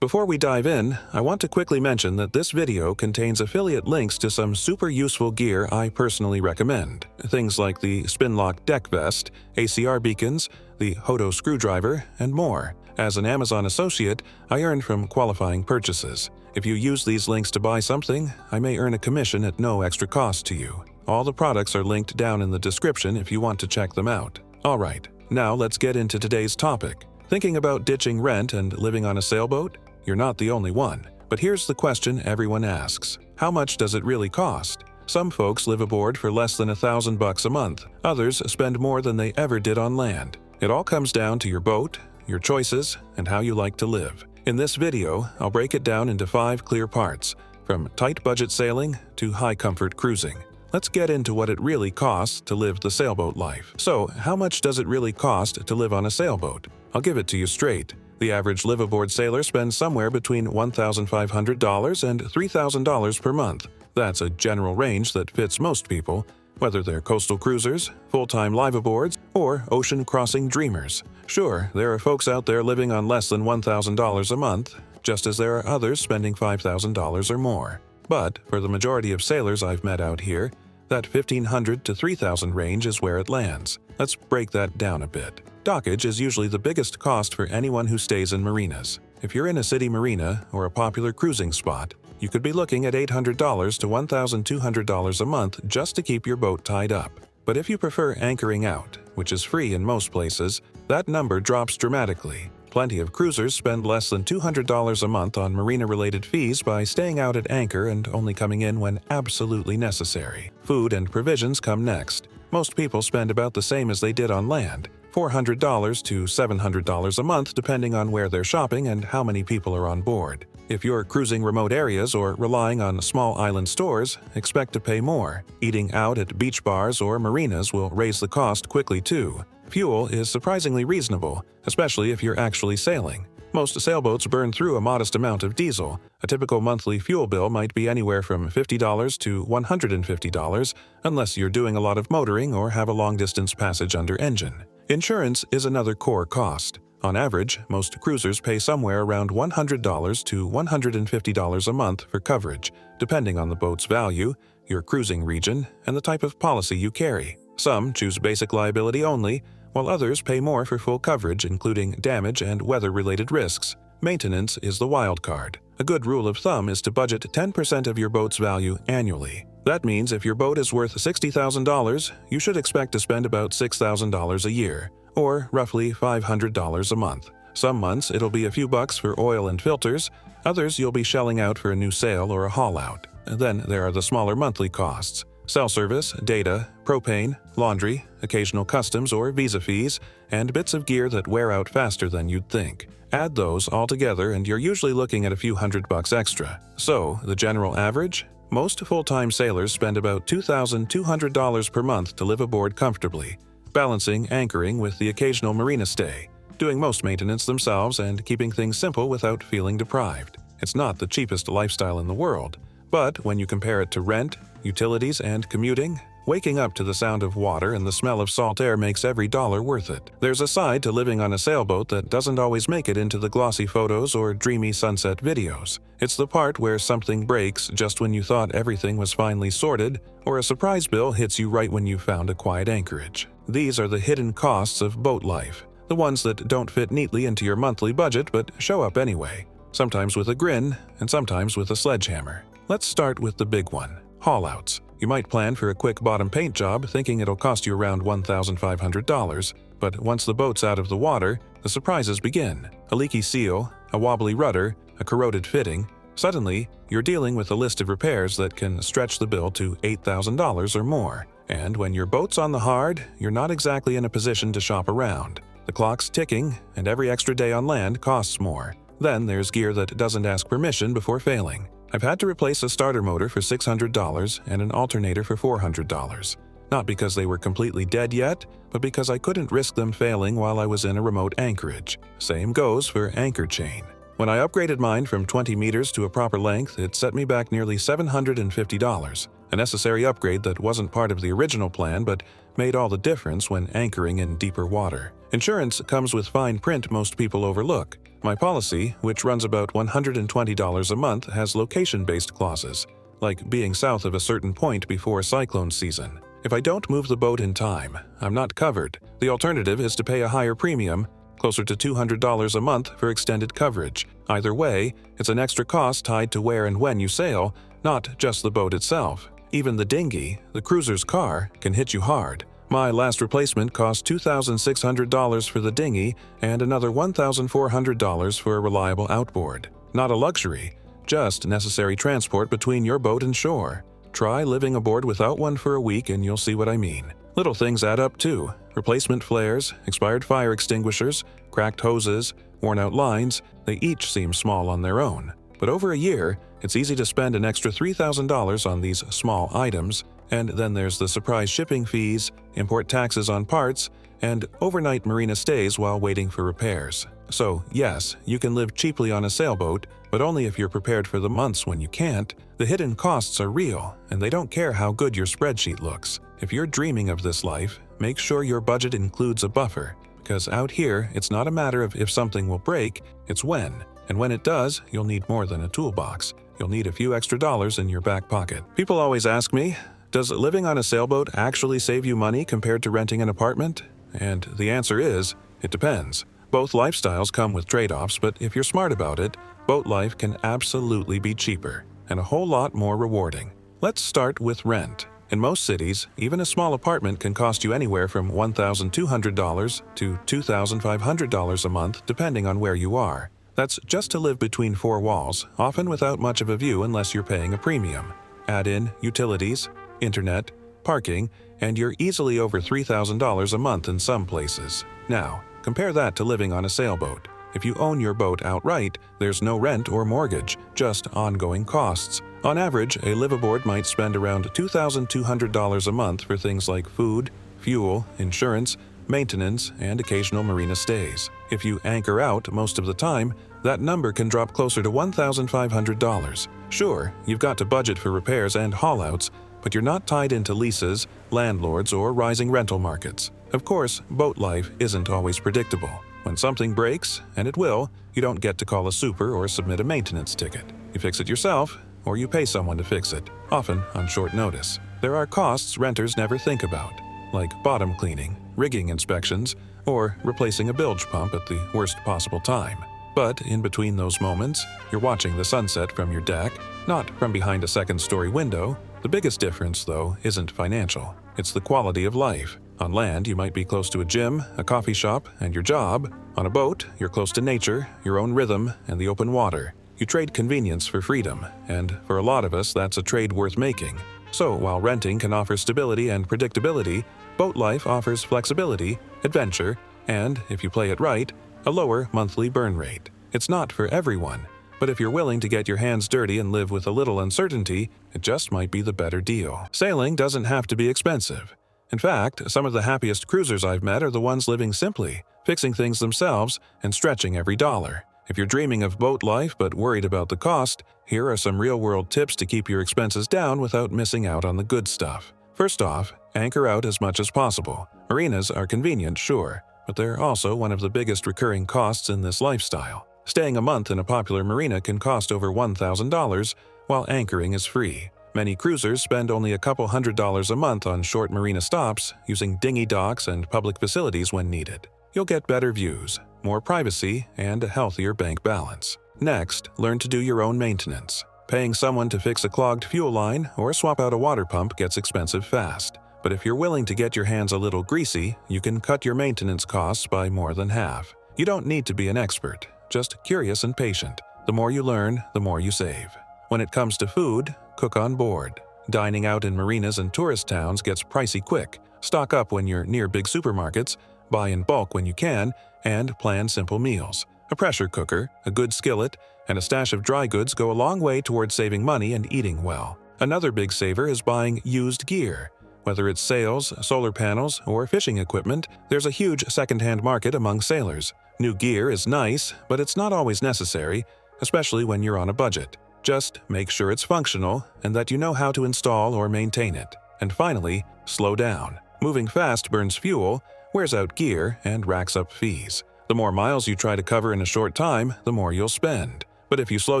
Before we dive in, I want to quickly mention that this video contains affiliate links to some super useful gear I personally recommend. Things like the Spinlock deck vest, ACR beacons, the Hodo screwdriver, and more. As an Amazon associate, I earn from qualifying purchases. If you use these links to buy something, I may earn a commission at no extra cost to you. All the products are linked down in the description if you want to check them out. Alright, now let's get into today's topic. Thinking about ditching rent and living on a sailboat? You're not the only one. But here's the question everyone asks. How much does it really cost? Some folks live aboard for less than $1,000 a month. Others spend more than they ever did on land. It all comes down to your boat, your choices, and how you like to live. In this video, I'll break it down into 5 clear parts, from tight budget sailing to high comfort cruising. Let's get into what it really costs to live the sailboat life. So, how much does it really cost to live on a sailboat? I'll give it to you straight. The average live-aboard sailor spends somewhere between $1,500 and $3,000 per month. That's a general range that fits most people, whether they're coastal cruisers, full-time live-aboards, or ocean-crossing dreamers. Sure, there are folks out there living on less than $1,000 a month, just as there are others spending $5,000 or more. But for the majority of sailors I've met out here, that $1,500 to $3,000 range is where it lands. Let's break that down a bit. Dockage is usually the biggest cost for anyone who stays in marinas. If you're in a city marina or a popular cruising spot, you could be looking at $800 to $1,200 a month just to keep your boat tied up. But if you prefer anchoring out, which is free in most places, that number drops dramatically. Plenty of cruisers spend less than $200 a month on marina-related fees by staying out at anchor and only coming in when absolutely necessary. Food and provisions come next. Most people spend about the same as they did on land, $400 to $700 a month depending on where they're shopping and how many people are on board. If you're cruising remote areas or relying on small island stores, expect to pay more. Eating out at beach bars or marinas will raise the cost quickly too. Fuel is surprisingly reasonable, especially if you're actually sailing. Most sailboats burn through a modest amount of diesel. A typical monthly fuel bill might be anywhere from $50 to $150, unless you're doing a lot of motoring or have a long-distance passage under engine. Insurance is another core cost. On average, most cruisers pay somewhere around $100 to $150 a month for coverage, depending on the boat's value, your cruising region, and the type of policy you carry. Some choose basic liability only, while others pay more for full coverage, including damage and weather-related risks. Maintenance is the wild card. A good rule of thumb is to budget 10% of your boat's value annually. That means if your boat is worth $60,000, you should expect to spend about $6,000 a year, or roughly $500 a month. Some months it'll be a few bucks for oil and filters, others you'll be shelling out for a new sail or a haul-out. Then there are the smaller monthly costs. Cell service, data, propane, laundry, occasional customs or visa fees, and bits of gear that wear out faster than you'd think. Add those all together and you're usually looking at a few $100 extra. So, the general average? Most full-time sailors spend about $2,200 per month to live aboard comfortably, balancing anchoring with the occasional marina stay, doing most maintenance themselves and keeping things simple without feeling deprived. It's not the cheapest lifestyle in the world, but when you compare it to rent, utilities, and commuting, waking up to the sound of water and the smell of salt air makes every dollar worth it. There's a side to living on a sailboat that doesn't always make it into the glossy photos or dreamy sunset videos. It's the part where something breaks just when you thought everything was finally sorted, or a surprise bill hits you right when you found a quiet anchorage. These are the hidden costs of boat life, the ones that don't fit neatly into your monthly budget but show up anyway, sometimes with a grin and sometimes with a sledgehammer. Let's start with the big one. Haul-outs. You might plan for a quick bottom paint job thinking it'll cost you around $1,500, but once the boat's out of the water, the surprises begin. A leaky seal, a wobbly rudder, a corroded fitting. Suddenly, you're dealing with a list of repairs that can stretch the bill to $8,000 or more. And when your boat's on the hard, you're not exactly in a position to shop around. The clock's ticking, and every extra day on land costs more. Then there's gear that doesn't ask permission before failing. I've had to replace a starter motor for $600 and an alternator for $400. Not because they were completely dead yet, but because I couldn't risk them failing while I was in a remote anchorage. Same goes for anchor chain. When I upgraded mine from 20 meters to a proper length, it set me back nearly $750. A necessary upgrade that wasn't part of the original plan but made all the difference when anchoring in deeper water. Insurance comes with fine print most people overlook. My policy, which runs about $120 a month, has location-based clauses, like being south of a certain point before cyclone season. If I don't move the boat in time, I'm not covered. The alternative is to pay a higher premium, closer to $200 a month for extended coverage. Either way, it's an extra cost tied to where and when you sail, not just the boat itself. Even the dinghy, the cruiser's car, can hit you hard. My last replacement cost $2,600 for the dinghy and another $1,400 for a reliable outboard. Not a luxury, just necessary transport between your boat and shore. Try living aboard without one for a week and you'll see what I mean. Little things add up too. Replacement flares, expired fire extinguishers, cracked hoses, worn-out lines, they each seem small on their own. But over a year, it's easy to spend an extra $3,000 on these small items, and then there's the surprise shipping fees, import taxes on parts, and overnight marina stays while waiting for repairs. So yes, you can live cheaply on a sailboat, but only if you're prepared for the months when you can't. The hidden costs are real, and they don't care how good your spreadsheet looks. If you're dreaming of this life, make sure your budget includes a buffer, because out here, it's not a matter of if something will break, it's when. And when it does, you'll need more than a toolbox. You'll need a few extra dollars in your back pocket. People always ask me, does living on a sailboat actually save you money compared to renting an apartment? And the answer is, it depends. Both lifestyles come with trade-offs, but if you're smart about it, boat life can absolutely be cheaper and a whole lot more rewarding. Let's start with rent. In most cities, even a small apartment can cost you anywhere from $1,200 to $2,500 a month, depending on where you are. That's just to live between four walls, often without much of a view unless you're paying a premium. Add in utilities, internet, parking, and you're easily over $3,000 a month in some places. Now, compare that to living on a sailboat. If you own your boat outright, there's no rent or mortgage, just ongoing costs. On average, a liveaboard might spend around $2,200 a month for things like food, fuel, insurance, maintenance, and occasional marina stays. If you anchor out most of the time, that number can drop closer to $1,500. Sure, you've got to budget for repairs and haul-outs, but you're not tied into leases, landlords, or rising rental markets. Of course, boat life isn't always predictable. When something breaks, and it will, you don't get to call a super or submit a maintenance ticket. You fix it yourself, or you pay someone to fix it, often on short notice. There are costs renters never think about, like bottom cleaning, rigging inspections, or replacing a bilge pump at the worst possible time. But in between those moments, you're watching the sunset from your deck, not from behind a second-story window. The biggest difference, though, isn't financial. It's the quality of life. On land, you might be close to a gym, a coffee shop, and your job. On a boat, you're close to nature, your own rhythm, and the open water. You trade convenience for freedom, and for a lot of us, that's a trade worth making. So while renting can offer stability and predictability, boat life offers flexibility, adventure, and, if you play it right, a lower monthly burn rate. It's not for everyone, but if you're willing to get your hands dirty and live with a little uncertainty, it just might be the better deal. Sailing doesn't have to be expensive. In fact, some of the happiest cruisers I've met are the ones living simply, fixing things themselves, and stretching every dollar. If you're dreaming of boat life but worried about the cost, here are some real-world tips to keep your expenses down without missing out on the good stuff. First off, anchor out as much as possible. Marinas are convenient, sure, but they're also one of the biggest recurring costs in this lifestyle. Staying a month in a popular marina can cost over $1,000, while anchoring is free. Many cruisers spend only a couple $100s a month on short marina stops, using dinghy docks and public facilities when needed. You'll get better views, more privacy, and a healthier bank balance. Next, learn to do your own maintenance. Paying someone to fix a clogged fuel line or swap out a water pump gets expensive fast. But if you're willing to get your hands a little greasy, you can cut your maintenance costs by more than half. You don't need to be an expert, just curious and patient. The more you learn, the more you save. When it comes to food, cook on board. Dining out in marinas and tourist towns gets pricey quick. Stock up when you're near big supermarkets, buy in bulk when you can, and plan simple meals. A pressure cooker, a good skillet, and a stash of dry goods go a long way towards saving money and eating well. Another big saver is buying used gear. Whether it's sails, solar panels, or fishing equipment, there's a huge second-hand market among sailors. New gear is nice, but it's not always necessary, especially when you're on a budget. Just make sure it's functional and that you know how to install or maintain it. And finally, slow down. Moving fast burns fuel, wears out gear, and racks up fees. The more miles you try to cover in a short time, the more you'll spend. But if you slow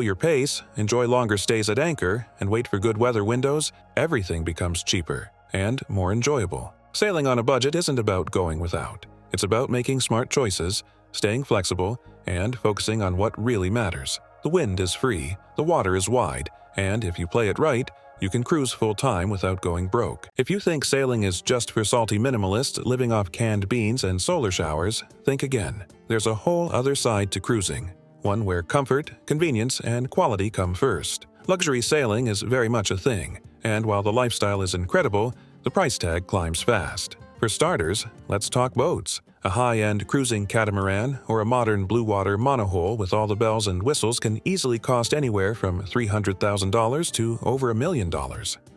your pace, enjoy longer stays at anchor, and wait for good weather windows, everything becomes cheaper and more enjoyable. Sailing on a budget isn't about going without. It's about making smart choices, staying flexible, and focusing on what really matters. The wind is free, the water is wide, and if you play it right, you can cruise full-time without going broke. If you think sailing is just for salty minimalists living off canned beans and solar showers, think again. There's a whole other side to cruising, one where comfort, convenience, and quality come first. Luxury sailing is very much a thing, and while the lifestyle is incredible, the price tag climbs fast. For starters, let's talk boats. A high-end cruising catamaran or a modern blue water monohull with all the bells and whistles can easily cost anywhere from $300,000 to over $1 million.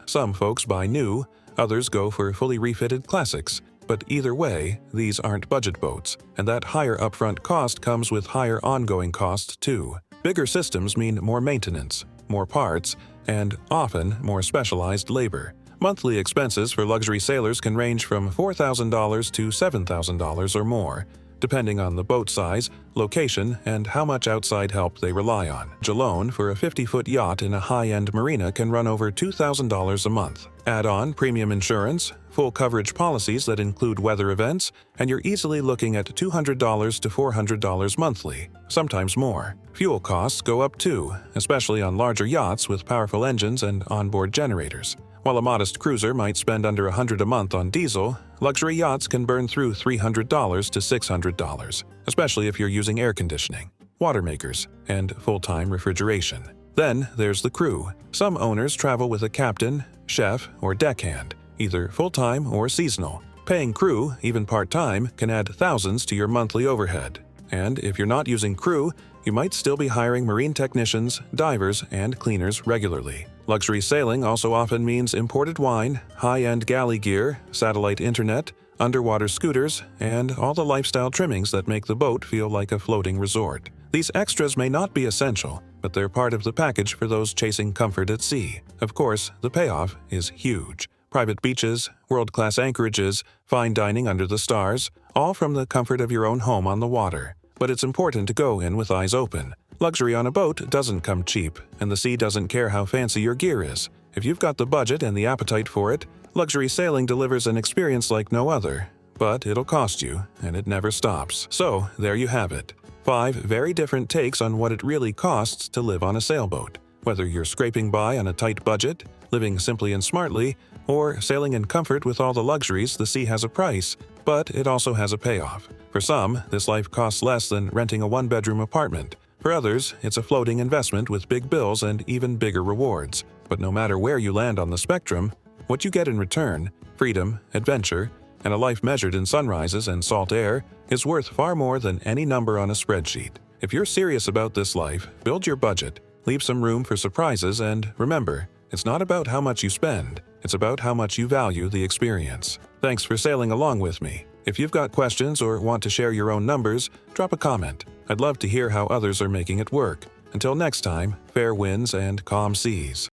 Some folks buy new, others go for fully refitted classics. But either way, these aren't budget boats, and that higher upfront cost comes with higher ongoing costs too. Bigger systems mean more maintenance, more parts, and often more specialized labor. Monthly expenses for luxury sailors can range from $4,000 to $7,000 or more, depending on the boat size, location, and how much outside help they rely on. Alone for a 50-foot yacht in a high-end marina can run over $2,000 a month. Add on premium insurance, full coverage policies that include weather events, and you're easily looking at $200 to $400 monthly, sometimes more. Fuel costs go up too, especially on larger yachts with powerful engines and onboard generators. While a modest cruiser might spend under $100 a month on diesel, luxury yachts can burn through $300 to $600, especially if you're using air conditioning, water makers, and full-time refrigeration. Then there's the crew. Some owners travel with a captain, chef, or deckhand, either full-time or seasonal. Paying crew, even part-time, can add thousands to your monthly overhead. And if you're not using crew, you might still be hiring marine technicians, divers, and cleaners regularly. Luxury sailing also often means imported wine, high-end galley gear, satellite internet, underwater scooters, and all the lifestyle trimmings that make the boat feel like a floating resort. These extras may not be essential, but they're part of the package for those chasing comfort at sea. Of course, the payoff is huge. Private beaches, world-class anchorages, fine dining under the stars, all from the comfort of your own home on the water. But it's important to go in with eyes open. Luxury on a boat doesn't come cheap, and the sea doesn't care how fancy your gear is. If you've got the budget and the appetite for it, luxury sailing delivers an experience like no other. But it'll cost you, and it never stops. So, there you have it. 5 very different takes on what it really costs to live on a sailboat. Whether you're scraping by on a tight budget, living simply and smartly, or sailing in comfort with all the luxuries, the sea has a price, but it also has a payoff. For some, this life costs less than renting a one-bedroom apartment. For others, it's a floating investment with big bills and even bigger rewards. But no matter where you land on the spectrum, what you get in return, freedom, adventure, and a life measured in sunrises and salt air, is worth far more than any number on a spreadsheet. If you're serious about this life, build your budget, leave some room for surprises, and remember, it's not about how much you spend, it's about how much you value the experience. Thanks for sailing along with me. If you've got questions or want to share your own numbers, drop a comment. I'd love to hear how others are making it work. Until next time, fair winds and calm seas.